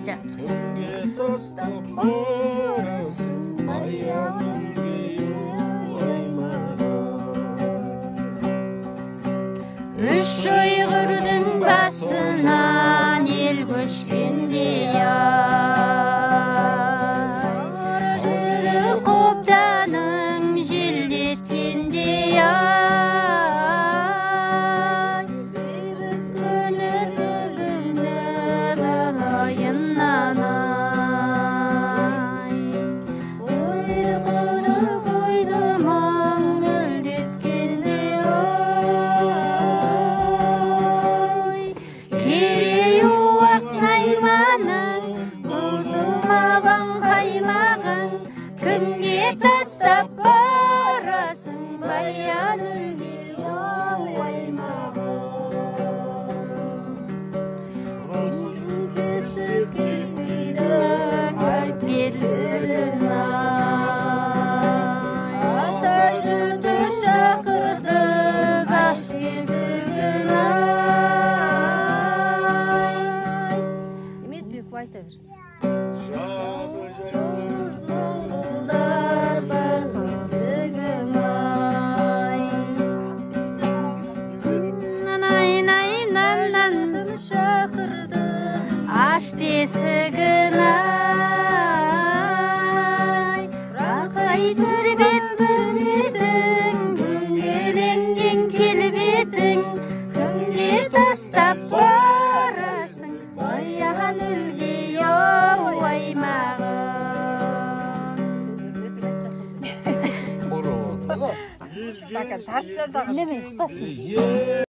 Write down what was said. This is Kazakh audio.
жа. Кімге тастап барасың баяным Үш ұйғырдың басынан ел көшкенде Арғыры қобданың желдеткенде Бейбіт күні бүгінгі бағайыннан Ойрықыны қойды мұң гүлдеткенде Кереуақ найманың бұзылмаған қаймағың Кімге тастап барасың баян өлге аймағың Кесі кетпейді қайт кетсін Ата жұрты шақырды аш кесігін Айта бер. Бұлдар бар кесігім Най-най-най-най шақырды аш тесігін Рақай көрбеп білмедің Дөңгеленген келбетің Кімге тастап барасың баян өлге аймағың Bakın tartışan da.